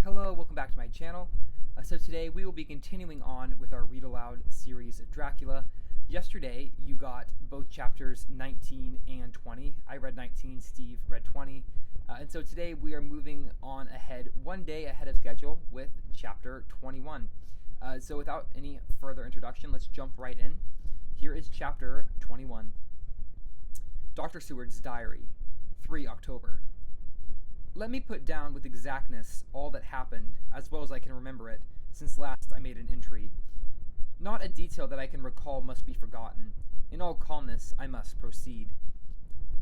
Hello, welcome back to my channel. So today we will be continuing on with our read aloud series of Dracula. Yesterday you got both chapters 19 and 20. I read 19, Steve read 20. And so today we are moving on ahead, one day ahead of schedule with chapter 21. So without any further introduction, let's jump right in. Here is chapter 21. Dr. Seward's Diary, 3 October. Let me put down with exactness all that happened, as well as I can remember it, since last I made an entry. Not a detail that I can recall must be forgotten. In all calmness, I must proceed.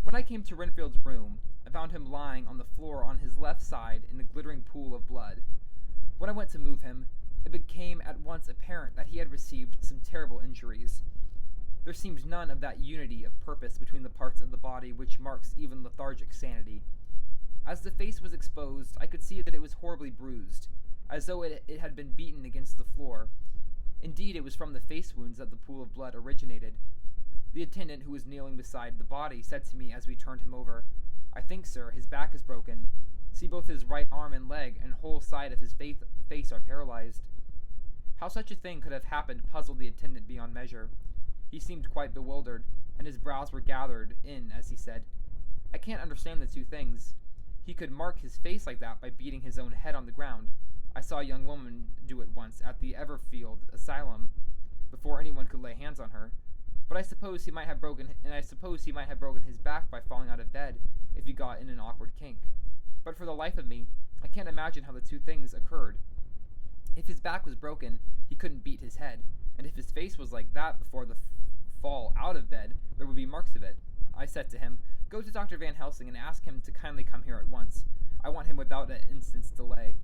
When I came to Renfield's room, I found him lying on the floor on his left side in a glittering pool of blood. When I went to move him, it became at once apparent that he had received some terrible injuries. There seemed none of that unity of purpose between the parts of the body which marks even lethargic sanity. As the face was exposed, I could see that it was horribly bruised, as though it had been beaten against the floor. Indeed, it was from the face wounds that the pool of blood originated. The attendant who was kneeling beside the body said to me as we turned him over, "I think, sir, his back is broken. See, both his right arm and leg and whole side of his face are paralyzed." How such a thing could have happened puzzled the attendant beyond measure. He seemed quite bewildered, and his brows were gathered in as he said, "I can't understand the two things. He could mark his face like that by beating his own head on the ground. I saw a young woman do it once at the Everfield Asylum, before anyone could lay hands on her. But I suppose he might have broken his back by falling out of bed if he got in an awkward kink. But for the life of me, I can't imagine how the two things occurred. If his back was broken, he couldn't beat his head, and if his face was like that before the fall out of bed, there would be marks of it. I said to him, 'Go to Dr. Van Helsing and ask him to kindly come here at once. I want him without an instant's delay.'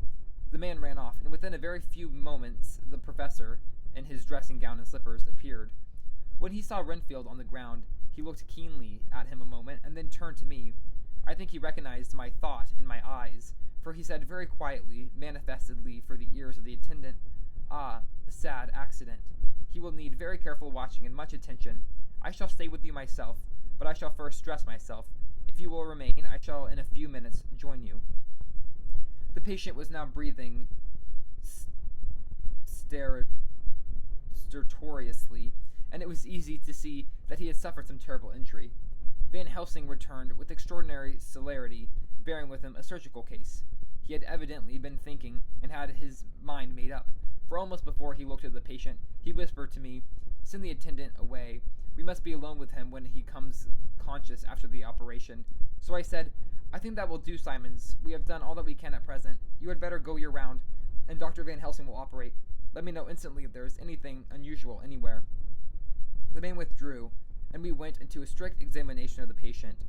The man ran off, and within a very few moments the professor, in his dressing gown and slippers, appeared. When he saw Renfield on the ground, he looked keenly at him a moment, and then turned to me. I think he recognized my thought in my eyes, for he said very quietly, manifestly for the ears of the attendant, 'Ah, a sad accident. He will need very careful watching and much attention. I shall stay with you myself, but I shall first dress myself. If you will remain, I shall in a few minutes join you.' The patient was now breathing stertorously, and it was easy to see that he had suffered some terrible injury. Van Helsing returned with extraordinary celerity, bearing with him a surgical case. He had evidently been thinking, and had his mind made up, for almost before he looked at the patient, he whispered to me, 'Send the attendant away. We must be alone with him when he comes conscious after the operation.' So I said, 'I think that will do, Simons. We have done all that we can at present. You had better go your round, and Dr. Van Helsing will operate. Let me know instantly if there is anything unusual anywhere.' The man withdrew, and we went into a strict examination of the patient.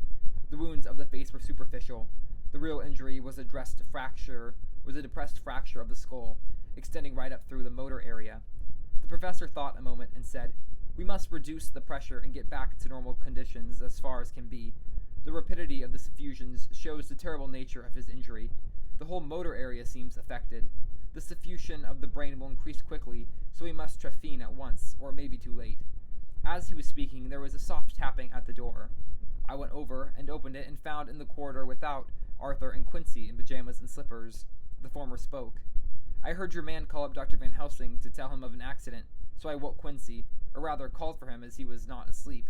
The wounds of the face were superficial. The real injury was a depressed fracture of the skull, extending right up through the motor area. The professor thought a moment and said, 'We must reduce the pressure and get back to normal conditions as far as can be. The rapidity of the suffusions shows the terrible nature of his injury. The whole motor area seems affected. The suffusion of the brain will increase quickly, so we must trephine at once, or it may be too late.' As he was speaking, there was a soft tapping at the door. I went over and opened it and found in the corridor without Arthur and Quincy in pajamas and slippers. The former spoke. 'I heard your man call up Dr. Van Helsing to tell him of an accident, so I woke Quincy, or rather called for him as he was not asleep.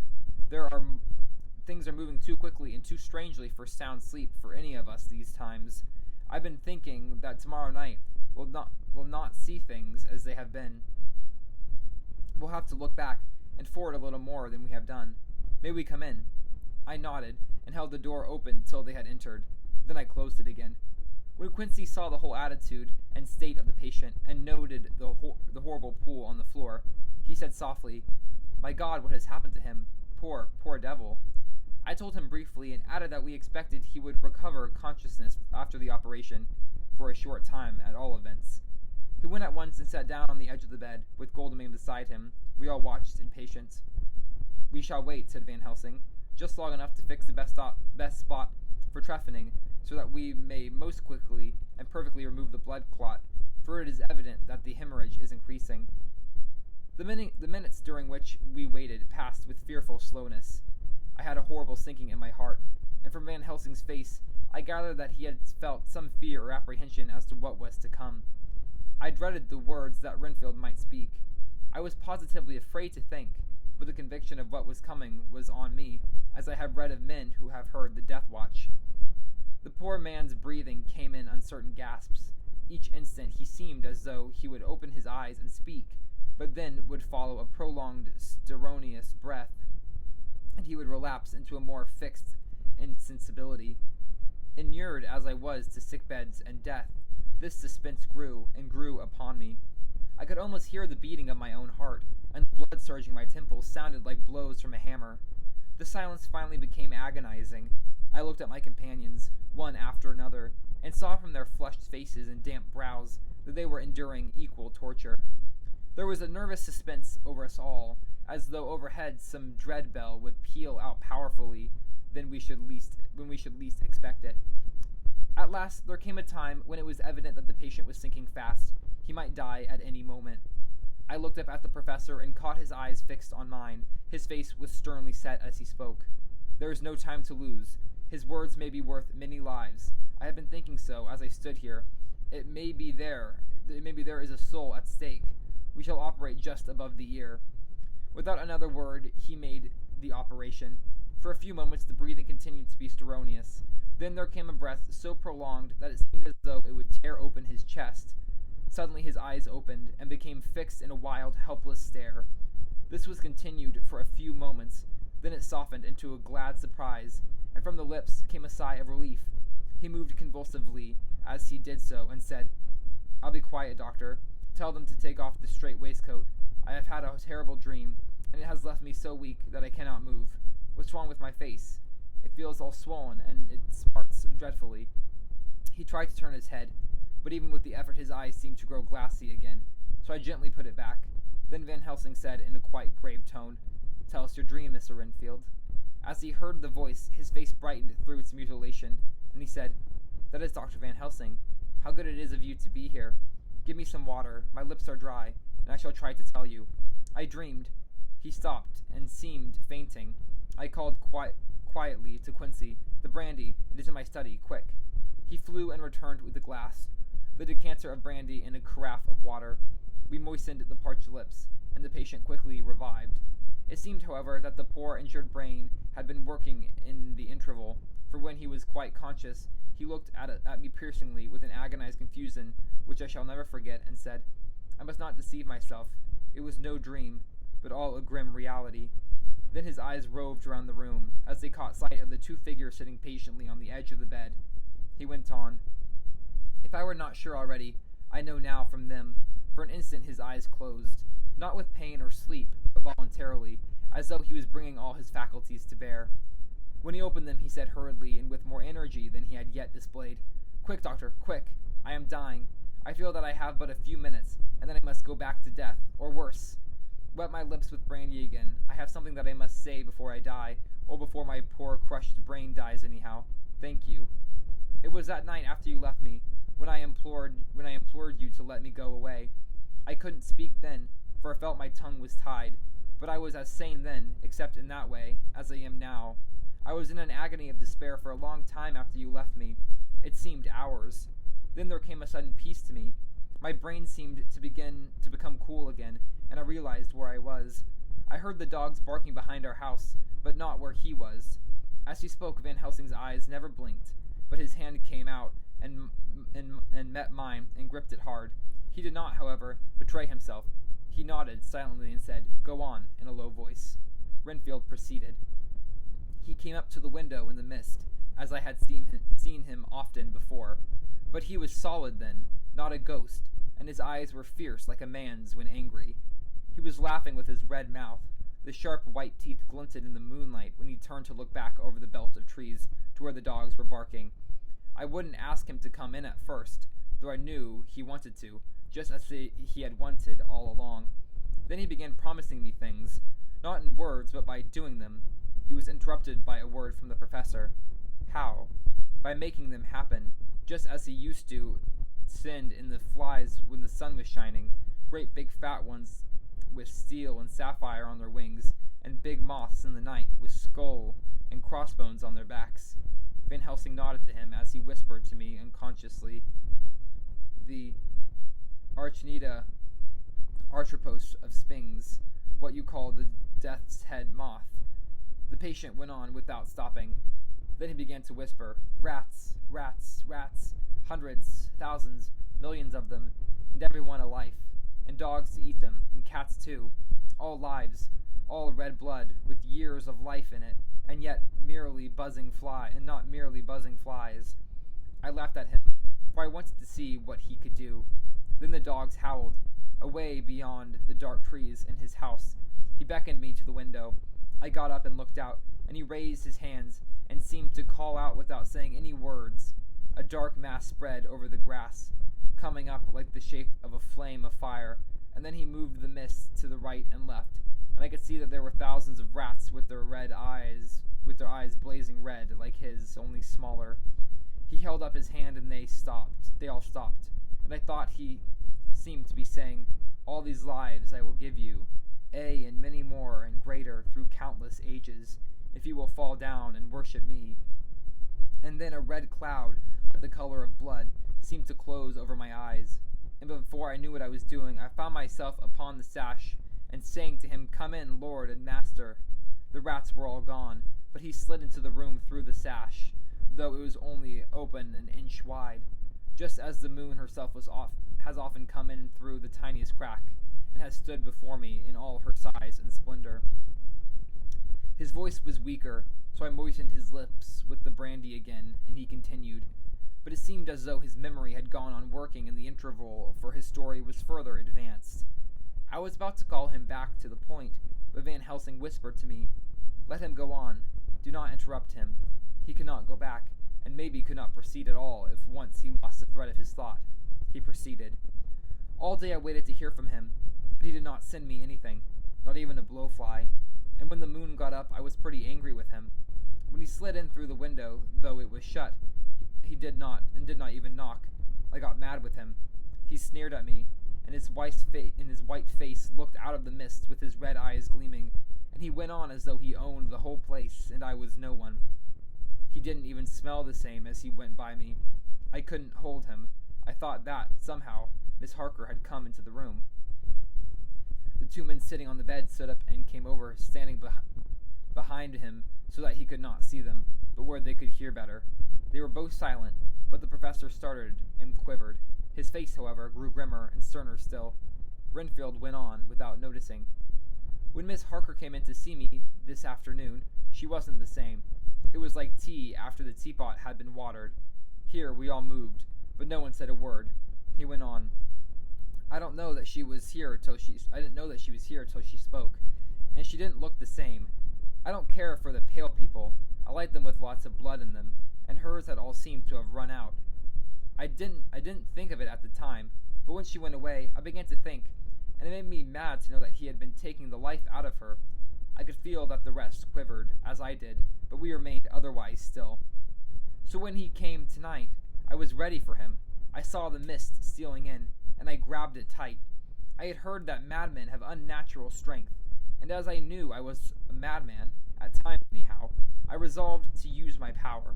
Things are moving too quickly and too strangely for sound sleep for any of us these times. I've been thinking that tomorrow night we'll not see things as they have been. We'll have to look back and forward a little more than we have done. May we come in?' I nodded and held the door open till they had entered. Then I closed it again. When Quincy saw the whole attitude and state of the patient and noted the horrible pool on the floor, he said softly, 'My God, what has happened to him? Poor devil.' I told him briefly and added that we expected he would recover consciousness after the operation, for a short time at all events. He went at once and sat down on the edge of the bed, with Goldman beside him. We all watched in patience. 'We shall wait,' said Van Helsing, 'just long enough to fix the best spot for trephining, so that we may most quickly and perfectly remove the blood clot, for it is evident that the hemorrhage is increasing.' The minutes during which we waited passed with fearful slowness. I had a horrible sinking in my heart, and from Van Helsing's face I gathered that he had felt some fear or apprehension as to what was to come. I dreaded the words that Renfield might speak. I was positively afraid to think, but the conviction of what was coming was on me, as I have read of men who have heard the death watch. The poor man's breathing came in uncertain gasps. Each instant he seemed as though he would open his eyes and speak, but then would follow a prolonged stertorous breath, and he would relapse into a more fixed insensibility. Inured as I was to sick beds and death, this suspense grew and grew upon me. I could almost hear the beating of my own heart, and the blood surging my temples sounded like blows from a hammer. The silence finally became agonizing. I looked at my companions, one after another, and saw from their flushed faces and damp brows that they were enduring equal torture. There was a nervous suspense over us all, as though overhead some dread bell would peal out powerfully when we should least expect it. At last there came a time when it was evident that the patient was sinking fast. He might die at any moment. I looked up at the professor and caught his eyes fixed on mine. His face was sternly set as he spoke. There is no time to lose. His words may be worth many lives. I have been thinking so as I stood here. It may be there is a soul at stake. We shall operate just above the ear. Without another word, he made the operation. For a few moments the breathing continued to be stertorous. Then there came a breath so prolonged that it seemed as though it would tear open his chest. Suddenly his eyes opened and became fixed in a wild, helpless stare. This was continued for a few moments. Then it softened into a glad surprise, and from the lips came a sigh of relief. He moved convulsively as he did so, and said, "I'll be quiet, doctor. Tell them to take off the strait waistcoat. I have had a terrible dream, and it has left me so weak that I cannot move. What's wrong with my face? It feels all swollen, and it smarts dreadfully." He tried to turn his head, but even with the effort his eyes seemed to grow glassy again, so I gently put it back. Then Van Helsing said in a quite grave tone, "Tell us your dream, Mr. Renfield." As he heard the voice, his face brightened through its mutilation, and he said, "That is Dr. Van Helsing. How good it is of you to be here. Give me some water. My lips are dry, and I shall try to tell you. I dreamed." He stopped and seemed fainting. I called quietly to Quincy, "The brandy. It is in my study. Quick." He flew and returned with the glass, the decanter of brandy, and a carafe of water. We moistened the parched lips, and the patient quickly revived. It seemed, however, that the poor injured brain had been working in the interval, for when he was quite conscious, he looked at me piercingly with an agonized confusion which I shall never forget, and said, "I must not deceive myself. It was no dream, but all a grim reality." Then his eyes roved around the room, as they caught sight of the two figures sitting patiently on the edge of the bed. He went on, "If I were not sure already, I know now from them." For an instant his eyes closed, not with pain or sleep, but voluntarily, as though he was bringing all his faculties to bear. When he opened them, he said hurriedly, and with more energy than he had yet displayed, "Quick, doctor, quick! I am dying. I feel that I have but a few minutes, and then I must go back to death, or worse. Wet my lips with brandy again. I have something that I must say before I die, or before my poor crushed brain dies anyhow. Thank you. It was that night after you left me, when I implored you to let me go away. I couldn't speak then, for I felt my tongue was tied, but I was as sane then, except in that way, as I am now. I was in an agony of despair for a long time after you left me. It seemed hours. Then there came a sudden peace to me. My brain seemed to become cool again, and I realized where I was. I heard the dogs barking behind our house, but not where he was. As he spoke, Van Helsing's eyes never blinked, but his hand came out and met mine and gripped it hard. He did not, however, betray himself. He nodded silently and said, "Go on," in a low voice. Renfield proceeded. He came up to the window in the mist, as I had seen him often before, but he was solid then, not a ghost, and his eyes were fierce like a man's when angry. He was laughing with his red mouth. The sharp white teeth glinted in the moonlight when he turned to look back over the belt of trees to where the dogs were barking. I wouldn't ask him to come in at first, though I knew he wanted to, just as he had wanted all along. Then he began promising me things, not in words, but by doing them. He was interrupted by a word from the professor. How? By making them happen, just as he used to send in the flies when the sun was shining, great big fat ones with steel and sapphire on their wings, and big moths in the night with skull and crossbones on their backs. Van Helsing nodded to him as he whispered to me unconsciously, "The Archnida artropos of Sphinx, what you call the death's head moth." The patient went on without stopping. Then he began to whisper, "Rats, rats, rats, hundreds, thousands, millions of them, and every one a life, and dogs to eat them, and cats too, all lives, all red blood, with years of life in it, and yet merely buzzing and not merely buzzing flies." I laughed at him, for I wanted to see what he could do. Then the dogs howled. Away beyond the dark trees in his house, he beckoned me to the window. I got up and looked out, and he raised his hands and seemed to call out without saying any words. A dark mass spread over the grass, coming up like the shape of a flame of fire, and then he moved the mist to the right and left, and I could see that there were thousands of rats with their eyes blazing red like his, only smaller. He held up his hand and they all stopped, and I thought he seemed to be saying, "All these lives I will give you, and many more and greater through countless ages, if you will fall down and worship me." And then a red cloud, the color of blood, seemed to close over my eyes, and before I knew what I was doing, I found myself upon the sash, and saying to him, "Come in, Lord and Master." The rats were all gone, but he slid into the room through the sash, though it was only open an inch wide, just as the moon herself has often come in through the tiniest crack, and has stood before me in all her size and splendor. His voice was weaker, so I moistened his lips with the brandy again, and he continued, but it seemed as though his memory had gone on working in the interval, for his story was further advanced. I was about to call him back to the point, but Van Helsing whispered to me, "Let him go on. Do not interrupt him. He cannot go back, and maybe could not proceed at all if once he lost the thread of his thought." He proceeded. "All day I waited to hear from him, but he did not send me anything, not even a blowfly, and when the moon got up I was pretty angry with him. When he slid in through the window, though it was shut, he did not even knock. I got mad with him. He sneered at me, and his white face looked out of the mist with his red eyes gleaming, and he went on as though he owned the whole place and I was no one. He didn't even smell the same as he went by me. I couldn't hold him. I thought that, somehow, Miss Harker had come into the room." The two men sitting on the bed stood up and came over, standing behind him so that he could not see them, but where they could hear better. They were both silent, but the professor started and quivered. His face, however, grew grimmer and sterner still. Renfield went on, without noticing. "When Miss Harker came in to see me this afternoon, she wasn't the same. It was like tea after the teapot had been watered. Here we all moved, but no one said a word." He went on, I didn't know that she was here till she spoke, and she didn't look the same. I don't care for the pale people. I like them with lots of blood in them, and hers had all seemed to have run out. I didn't think of it at the time, but when she went away, I began to think, and it made me mad to know that he had been taking the life out of her. I could feel that the rest quivered, as I did, but we remained otherwise still. So when he came tonight, I was ready for him. I saw the mist stealing in, and I grabbed it tight. I had heard that madmen have unnatural strength, and as I knew I was a madman, at times anyhow, I resolved to use my power.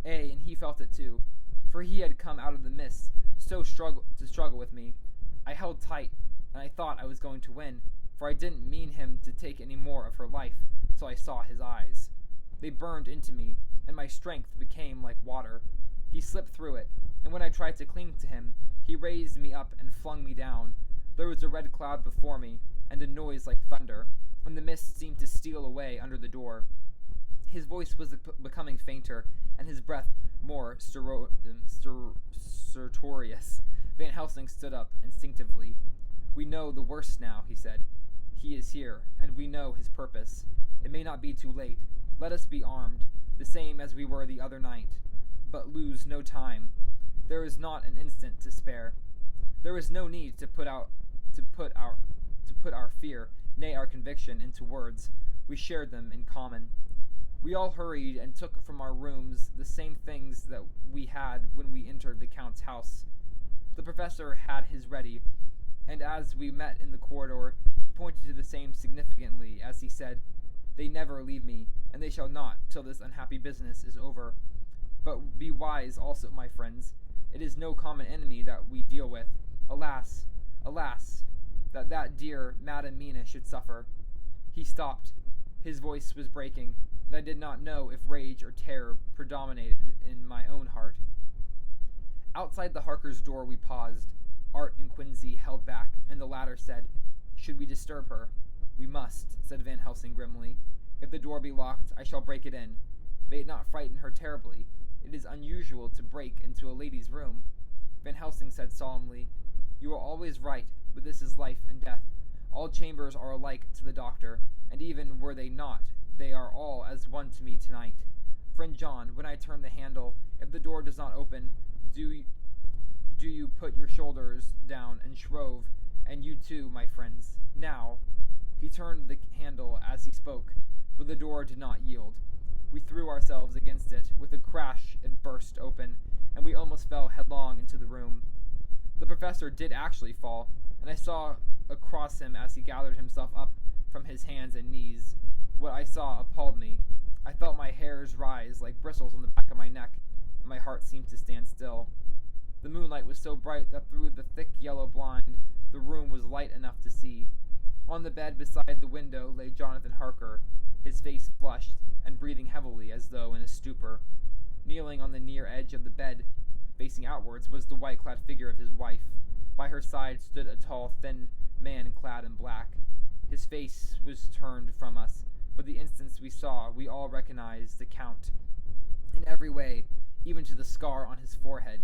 And he felt it too, for he had come out of the mist to struggle with me. I held tight, and I thought I was going to win, for I didn't mean him to take any more of her life till I saw his eyes. They burned into me, and my strength became like water. He slipped through it, and when I tried to cling to him, he raised me up and flung me down. There was a red cloud before me, and a noise like thunder, and the mist seemed to steal away under the door. His voice was becoming fainter, and his breath more stertorous. Van Helsing stood up instinctively. "We know the worst now," he said. "He is here, and we know his purpose. It may not be too late. Let us be armed, the same as we were the other night, but lose no time. There is not an instant to spare. There is no need to put our fear, nay, our conviction, into words. We shared them in common. We all hurried and took from our rooms the same things that we had when we entered the Count's house. The professor had his ready, and as we met in the corridor, he pointed to the same significantly as he said, 'They never leave me, and they shall not till this unhappy business is over.' But be wise also, my friends. It is no common enemy that we deal with. Alas, alas, that dear Madam Mina should suffer." He stopped. His voice was breaking, and I did not know if rage or terror predominated in my own heart. Outside the Harkers' door we paused. Art and Quincy held back, and the latter said, "Should we disturb her?" "We must," said Van Helsing grimly. "If the door be locked, I shall break it in. May it not frighten her terribly. It is unusual to break into a lady's room." Van Helsing said solemnly, "You are always right, but this is life and death. All chambers are alike to the doctor, and even were they not, they are all as one to me tonight. Friend John, when I turn the handle, if the door does not open, do you put your shoulders down and shrove, and you too, my friends. Now." He turned the handle as he spoke, but the door did not yield. We threw ourselves against it. With a crash, it burst open, and we almost fell headlong into the room. The professor did actually fall, and I saw across him as he gathered himself up from his hands and knees. What I saw appalled me. I felt my hairs rise like bristles on the back of my neck, and my heart seemed to stand still. The moonlight was so bright that through the thick yellow blind, the room was light enough to see. On the bed beside the window lay Jonathan Harker, his face flushed and breathing heavily as though in a stupor. Kneeling on the near edge of the bed, facing outwards, was the white-clad figure of his wife. By her side stood a tall, thin man clad in black. His face was turned from us, but the instant we saw, we all recognized the Count. In every way, even to the scar on his forehead.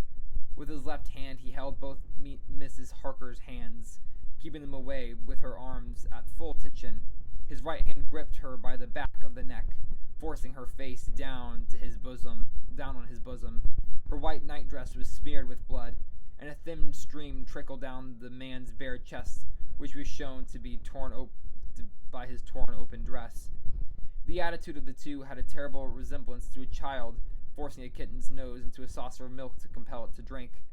With his left hand he held both Mrs. Harker's hands, keeping them away with her arms at full tension. His right hand gripped her by the back of the neck, forcing her face down on his bosom. Her white nightdress was smeared with blood, and a thin stream trickled down the man's bare chest, which was shown to be by his torn open dress. The attitude of the two had a terrible resemblance to a child forcing a kitten's nose into a saucer of milk to compel it to drink.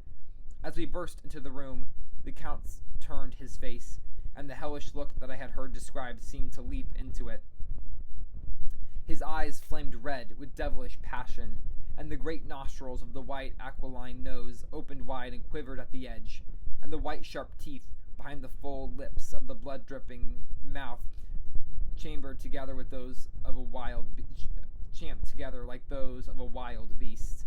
As we burst into the room, the Count turned his face, and the hellish look that I had heard described seemed to leap into it. His eyes flamed red with devilish passion, and the great nostrils of the white aquiline nose opened wide and quivered at the edge, and the white sharp teeth behind the full lips of the blood-dripping mouth chambered together with those of a champed together like those of a wild beast.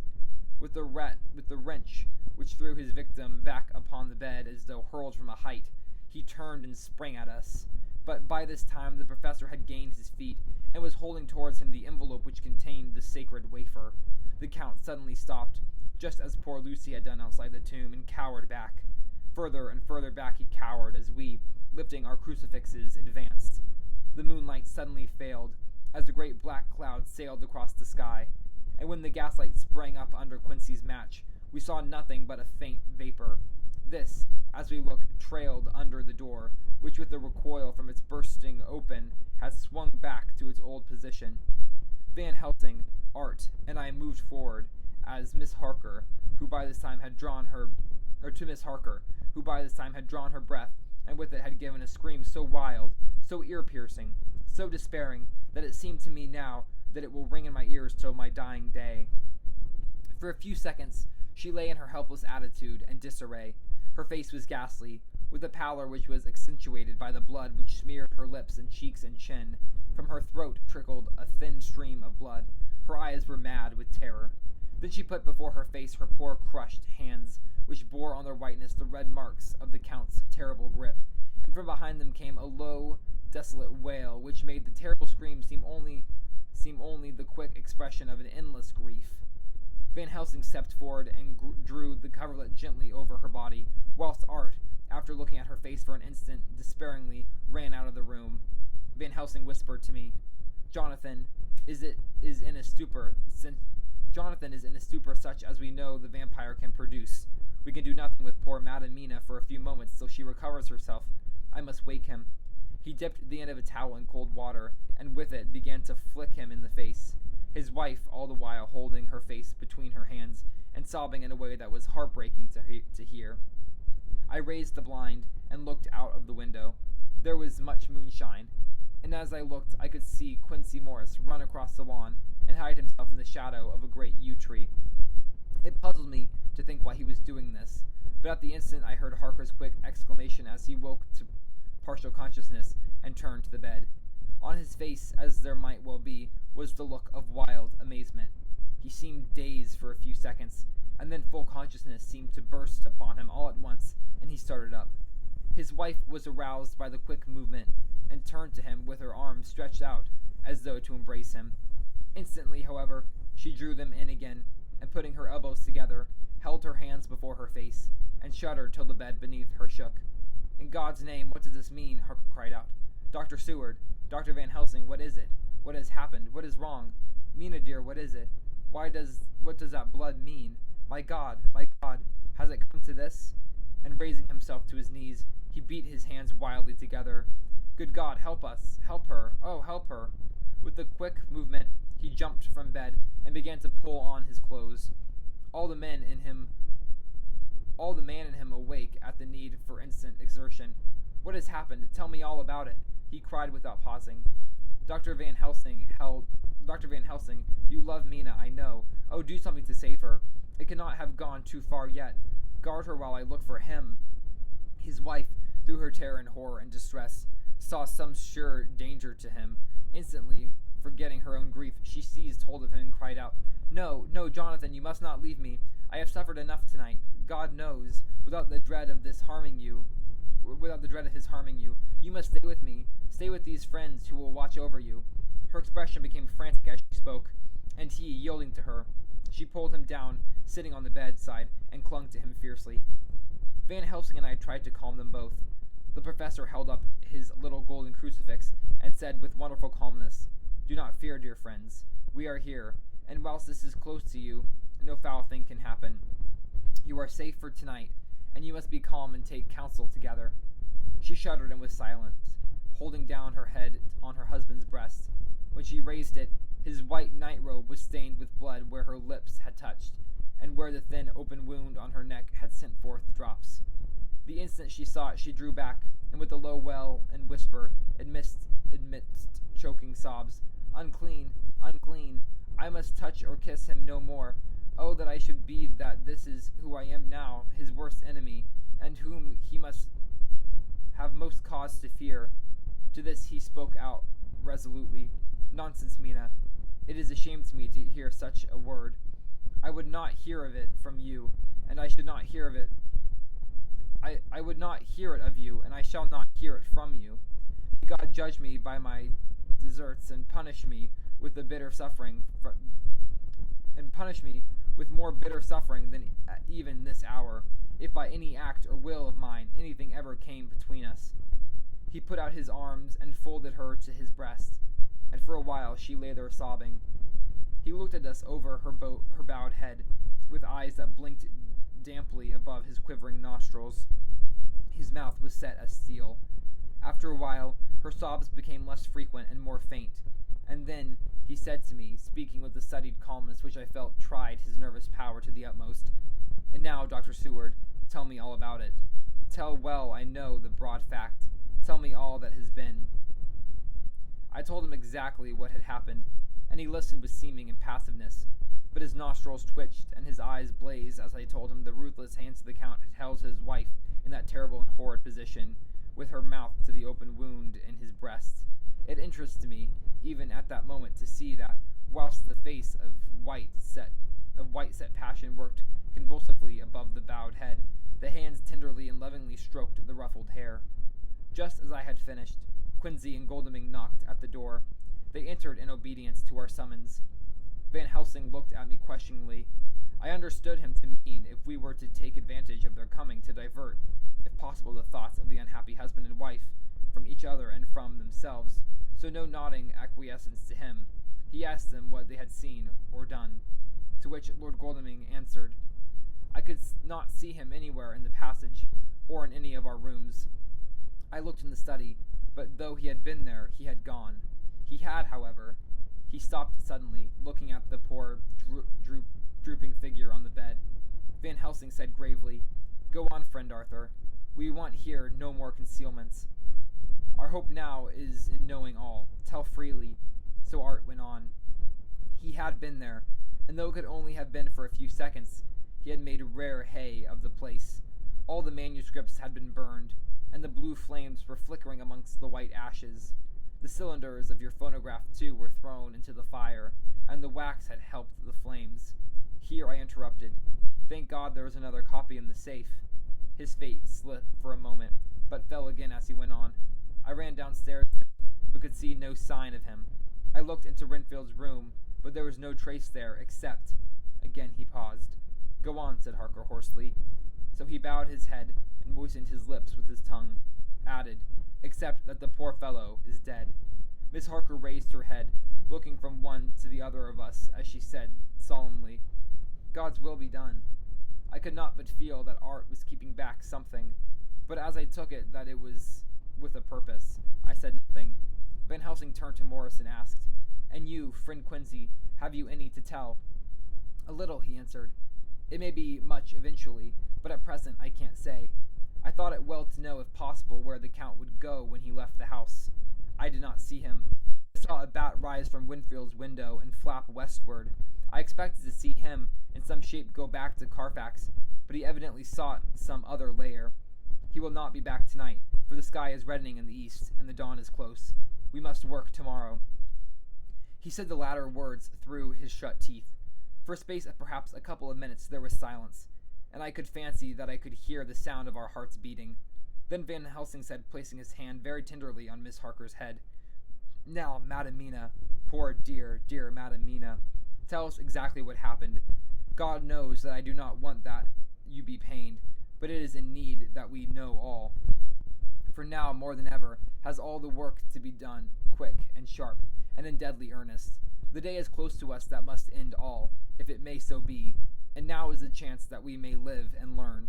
With the wrench which threw his victim back upon the bed as though hurled from a height, he turned and sprang at us. But by this time the professor had gained his feet and was holding towards him the envelope which contained the sacred wafer. The Count suddenly stopped, just as poor Lucy had done outside the tomb, and cowered back. Further and further back he cowered as we, lifting our crucifixes, advanced. The moonlight suddenly failed, as a great black cloud sailed across the sky, and when the gaslight sprang up under Quincy's match, we saw nothing but a faint vapor. This, as we looked, trailed under the door, which with the recoil from its bursting open had swung back to its old position. Van Helsing, Art, and I moved forward, as Miss Harker, who by this time had drawn her breath, and with it had given a scream so wild, so ear-piercing, so despairing, that it seemed to me now that it will ring in my ears till my dying day. For a few seconds she lay in her helpless attitude and disarray. Her face was ghastly, with a pallor which was accentuated by the blood which smeared her lips and cheeks and chin. From her throat trickled a thin stream of blood. Her eyes were mad with terror. Then she put before her face her poor crushed hands, which bore on their whiteness the red marks of the Count's terrible grip, and from behind them came a low, desolate wail, which made the terrible scream seem only the quick expression of an endless grief. Van Helsing stepped forward and drew the coverlet gently over her body, whilst Art, after looking at her face for an instant, despairingly ran out of the room. Van Helsing whispered to me, Jonathan is in a stupor such as we know the vampire can produce. We can do nothing with poor Madam Mina for a few moments till she recovers herself. I must wake him." He dipped the end of a towel in cold water, and with it began to flick him in the face, his wife all the while holding her face between her hands and sobbing in a way that was heartbreaking to hear. I raised the blind and looked out of the window. There was much moonshine, and as I looked I could see Quincy Morris run across the lawn and hide himself in the shadow of a great yew tree. It puzzled me to think why he was doing this, but at the instant I heard Harker's quick exclamation as he woke to partial consciousness and turned to the bed. On his face, as there might well be, was the look of wild amazement. He seemed dazed for a few seconds, and then full consciousness seemed to burst upon him all at once, and he started up. His wife was aroused by the quick movement, and turned to him with her arms stretched out, as though to embrace him. Instantly, however, she drew them in again, and putting her elbows together, held her hands before her face, and shuddered till the bed beneath her shook. "In God's name, what does this mean?" Harker cried out. "Dr. Seward, Dr. Van Helsing, what is it? What has happened? What is wrong? Mina dear, what is it? What does that blood mean? My God, has it come to this?" And raising himself to his knees, he beat his hands wildly together. "Good God, help us! Help her! Oh, help her!" With a quick movement, he jumped from bed and began to pull on his clothes. All the man in him awake at the need for instant exertion. "What has happened? Tell me all about it," he cried without pausing. Dr. Van Helsing, you love Mina, I know. Oh, do something to save her. It cannot have gone too far yet. Guard her while I look for him." His wife, through her terror and horror and distress, saw some sure danger to him. Instantly, forgetting her own grief, she seized hold of him and cried out, No, Jonathan, you must not leave me. I have suffered enough tonight, God knows, without the dread of his harming you. You must stay with me. Stay with these friends who will watch over you." Her expression became frantic as she spoke, and he, yielding to her, she pulled him down, sitting on the bedside, and clung to him fiercely. Van Helsing and I tried to calm them both. The professor held up his little golden crucifix and said with wonderful calmness, "Do not fear, dear friends. We are here, and whilst this is close to you, no foul thing can happen. You are safe for tonight, and you must be calm and take counsel together." She shuddered and was silent, holding down her head on her husband's breast. When she raised it, his white night-robe was stained with blood where her lips had touched, and where the thin open wound on her neck had sent forth drops. The instant she saw it, she drew back, and with a low wail and whisper, amidst choking sobs, "Unclean, unclean, I must touch or kiss him no more. Oh, that I should be that this is who I am now, his worst enemy, and whom he must have most cause to fear." To this he spoke out resolutely, "Nonsense, Mina. It is a shame to me to hear such a word. I would not hear of it from you, and I should not hear of it. I would not hear it of you, and I shall not hear it from you. May God judge me by my deserts and punish me with more bitter suffering than even this hour, if by any act or will of mine anything ever came between us." He put out his arms and folded her to his breast, and for a while she lay there sobbing. He looked at us over her bowed head, with eyes that blinked damply above his quivering nostrils. His mouth was set as steel. After a while, her sobs became less frequent and more faint, and then he said to me, speaking with the studied calmness which I felt tried his nervous power to the utmost, "And now, Dr. Seward, tell me all about it. Tell well I know the broad fact. Tell me all that has been." I told him exactly what had happened, and he listened with seeming impassiveness, but his nostrils twitched and his eyes blazed as I told him the ruthless hands of the Count had held his wife in that terrible and horrid position, with her mouth to the open wound in his breast. It interested me, even at that moment, to see that, whilst the face of white set passion worked convulsively above the bowed head, the hands tenderly and lovingly stroked the ruffled hair. Just as I had finished, Quinsy and Goldeming knocked at the door. They entered in obedience to our summons. Van Helsing looked at me questioningly. I understood him to mean if we were to take advantage of their coming to divert, if possible, the thoughts of the unhappy husband and wife from each other and from themselves, so no nodding acquiescence to him. He asked them what they had seen or done, to which Lord Goldeming answered, "I could not see him anywhere in the passage, or in any of our rooms. I looked in the study, but though he had been there, he had gone. He had, however—" He stopped suddenly, looking at the poor, drooping figure on the bed. Van Helsing said gravely, "Go on, friend Arthur. We want here no more concealments. Our hope now is in knowing all. Tell freely." So Art went on. He had been there, and though it could only have been for a few seconds, he had made rare hay of the place. All the manuscripts had been burned, and the blue flames were flickering amongst the white ashes. The cylinders of your phonograph, too, were thrown into the fire, and the wax had helped the flames. Here I interrupted. Thank God there was another copy in the safe. His face slipped for a moment, but fell again as he went on. I ran downstairs, but could see no sign of him. I looked into Renfield's room, but there was no trace there, except... Again he paused. Go on, said Harker hoarsely. So he bowed his head and moistened his lips with his tongue. Added, except that the poor fellow is dead. Miss Harker raised her head, looking from one to the other of us, as she said, solemnly, God's will be done. I could not but feel that art was keeping back something, but as I took it that it was with a purpose, I said nothing. Van Helsing turned to Morris and asked, And you, friend Quincy, have you any to tell? A little, he answered. It may be much eventually, but at present I can't say. I thought it well to know, if possible, where the Count would go when he left the house. I did not see him. I saw a bat rise from Winfield's window and flap westward. I expected to see him in some shape go back to Carfax, but he evidently sought some other lair. He will not be back tonight, for the sky is reddening in the east, and the dawn is close. We must work tomorrow. He said the latter words through his shut teeth. For a space of perhaps a couple of minutes there was silence, and I could fancy that I could hear the sound of our hearts beating. Then Van Helsing said, placing his hand very tenderly on Miss Harker's head, Now, Madam Mina, poor dear, dear Madam Mina, tell us exactly what happened. God knows that I do not want that you be pained, but it is in need that we know all. For now, more than ever, has all the work to be done, quick and sharp, and in deadly earnest. The day is close to us that must end all, if it may so be, and now is the chance that we may live and learn.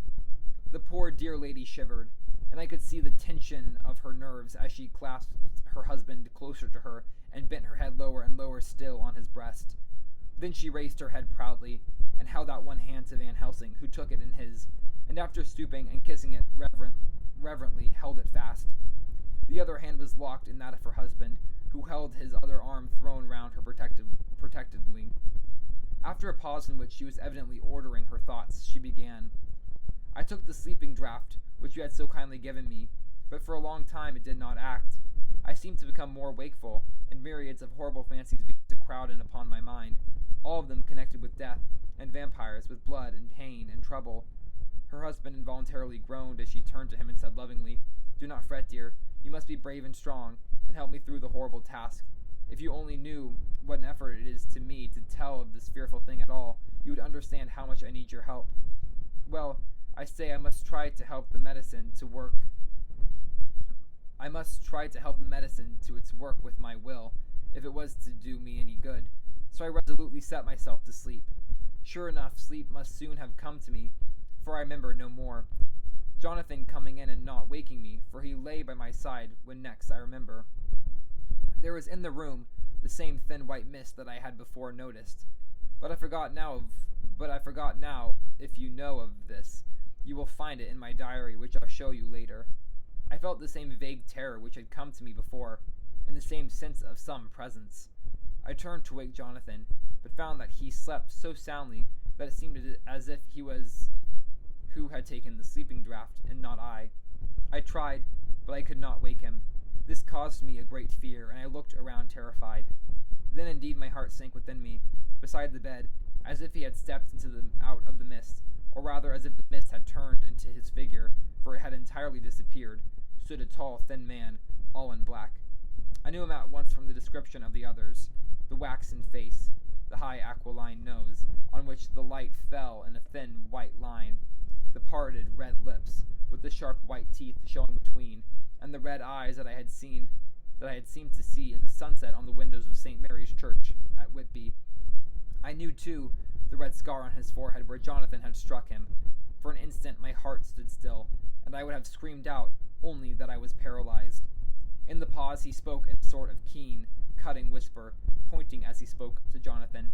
The poor dear lady shivered, and I could see the tension of her nerves as she clasped her husband closer to her and bent her head lower and lower still on his breast. Then she raised her head proudly and held out one hand to Van Helsing, who took it in his, and after stooping and kissing it reverently, held it fast. The other hand was locked in that of her husband, who held his other arm thrown round her protectively. After a pause in which she was evidently ordering her thoughts, she began, I took the sleeping draught which you had so kindly given me, but for a long time it did not act. I seemed to become more wakeful, and myriads of horrible fancies began to crowd in upon my mind, all of them connected with death, and vampires, with blood, and pain, and trouble. Her husband involuntarily groaned as she turned to him and said lovingly, Do not fret, dear. You must be brave and strong, and help me through the horrible task. If you only knew what an effort it is to me to tell of this fearful thing at all, you would understand how much I need your help. Well, I say I must try to help the medicine to work. I must try to help the medicine to its work with my will, if it was to do me any good. So I resolutely set myself to sleep. Sure enough, sleep must soon have come to me, for I remember no more. Jonathan coming in and not waking me, for he lay by my side when next I remember. There was in the room the same thin white mist that I had before noticed. But I forgot now, if you know of this, you will find it in my diary, which I'll show you later. I felt the same vague terror which had come to me before, and the same sense of some presence. I turned to wake Jonathan, but found that he slept so soundly that it seemed as if he was who had taken the sleeping draught, and not I. I tried, but I could not wake him. This caused me a great fear, and I looked around terrified. Then indeed my heart sank within me, beside the bed, as if he had stepped out of the mist, or rather as if the mist had turned into his figure, for it had entirely disappeared, stood a tall, thin man, all in black. I knew him at once from the description of the others, the waxen face, the high aquiline nose, on which the light fell in a thin white line, the parted red lips, with the sharp white teeth showing between, and the red eyes that I had seemed to see in the sunset on the windows of St. Mary's Church at Whitby. I knew, too, the red scar on his forehead where Jonathan had struck him. For an instant my heart stood still, and I would have screamed out, only that I was paralyzed. In the pause he spoke in a sort of keen, cutting whisper, pointing as he spoke to Jonathan.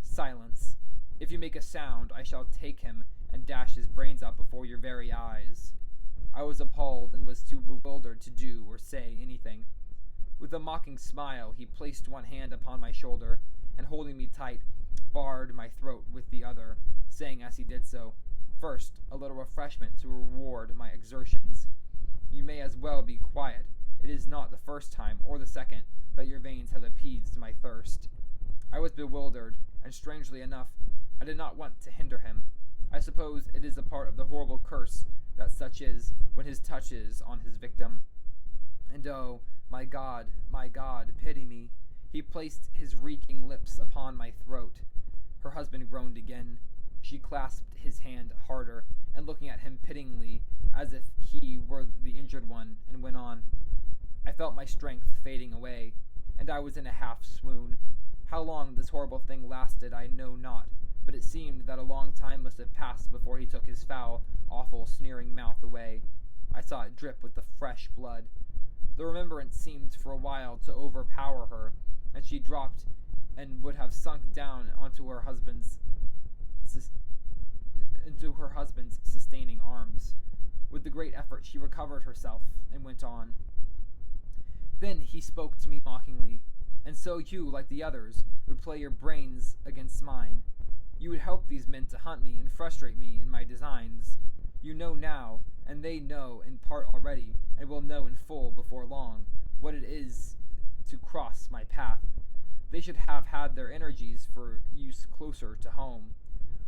Silence. If you make a sound, I shall take him and dash his brains out before your very eyes. I was appalled and was too bewildered to do or say anything. With a mocking smile, he placed one hand upon my shoulder and holding me tight, barred my throat with the other, saying as he did so, "First, a little refreshment to reward my exertions. You may as well be quiet. It is not the first time, or the second, that your veins have appeased my thirst." I was bewildered, and strangely enough, I did not want to hinder him. I suppose it is a part of the horrible curse that such is when his touches on his victim. And oh, my God, pity me. He placed his reeking lips upon my throat. Her husband groaned again. She clasped his hand harder, and looking at him pityingly, as if he were the injured one, and went on. I felt my strength fading away, and I was in a half swoon. How long this horrible thing lasted I know not, but it seemed that a long time must have passed before he took his foul, awful, sneering mouth away. I saw it drip with the fresh blood. The remembrance seemed for a while to overpower her, and she dropped and would have sunk down into her husband's sustaining arms. With the great effort she recovered herself and went on. Then he spoke to me mockingly. "And so you, like the others, would play your brains against mine. You would help these men to hunt me and frustrate me in my designs. You know now, and they know in part already, and will know in full before long, what it is to cross my path. They should have had their energies for use closer to home.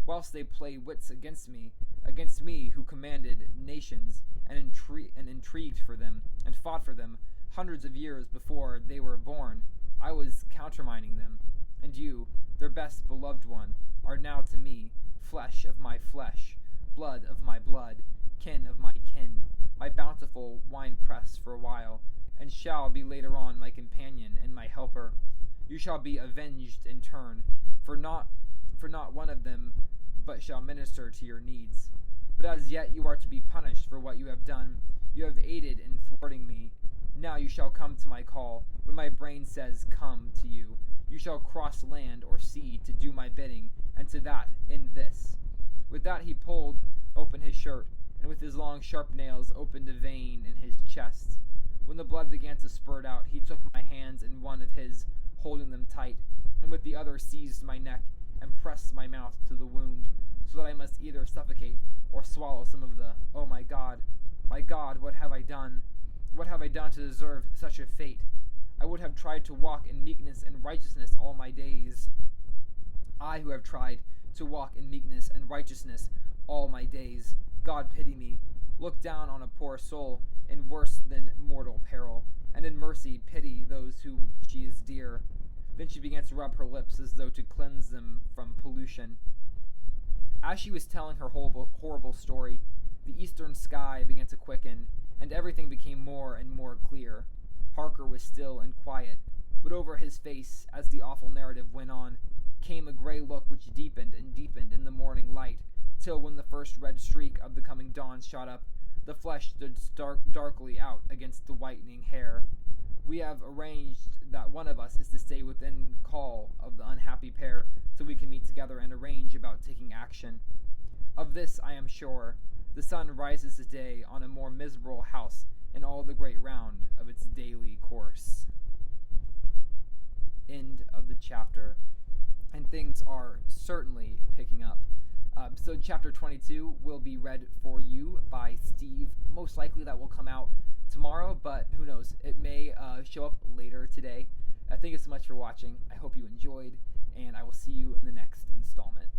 Whilst they play wits against me who commanded nations, and intrigued for them, and fought for them, hundreds of years before they were born, I was countermining them. And you, their best beloved one, are now to me flesh of my flesh, blood of my blood, kin of my kin, my bountiful winepress for a while, and shall be later on my companion and my helper. You shall be avenged in turn, for not one of them but shall minister to your needs. But as yet you are to be punished for what you have done. You have aided in thwarting me. Now you shall come to my call, when my brain says come to you. You shall cross land or sea to do my bidding, and to that in this." With that he pulled open his shirt, and with his long sharp nails opened a vein in his chest. When the blood began to spurt out, he took my hands in one of his, holding them tight, and with the other seized my neck, and pressed my mouth to the wound, so that I must either suffocate or swallow some of the, oh my God, what have I done? What have I done to deserve such a fate? I would have tried to walk in meekness and righteousness all my days. I who have tried to walk in meekness and righteousness all my days. God pity me. Look down on a poor soul in worse than mortal peril, and in mercy pity those whom she is dear. Then she began to rub her lips as though to cleanse them from pollution. As she was telling her horrible story, the eastern sky began to quicken, and everything became more and more clear. Harker was still and quiet, but over his face, as the awful narrative went on, came a gray look which deepened and deepened in the morning light, till when the first red streak of the coming dawn shot up, the flesh stood darkly out against the whitening hair. We have arranged that one of us is to stay within call of the unhappy pair till we can meet together and arrange about taking action. Of this I am sure. The sun rises today on a more miserable house in all the great round of its daily course. End of the chapter. And things are certainly picking up. So chapter 22 will be read for you by Steve. Most likely that will come out tomorrow, but who knows? It may show up later today. Thank you so much for watching. I hope you enjoyed, and I will see you in the next installment.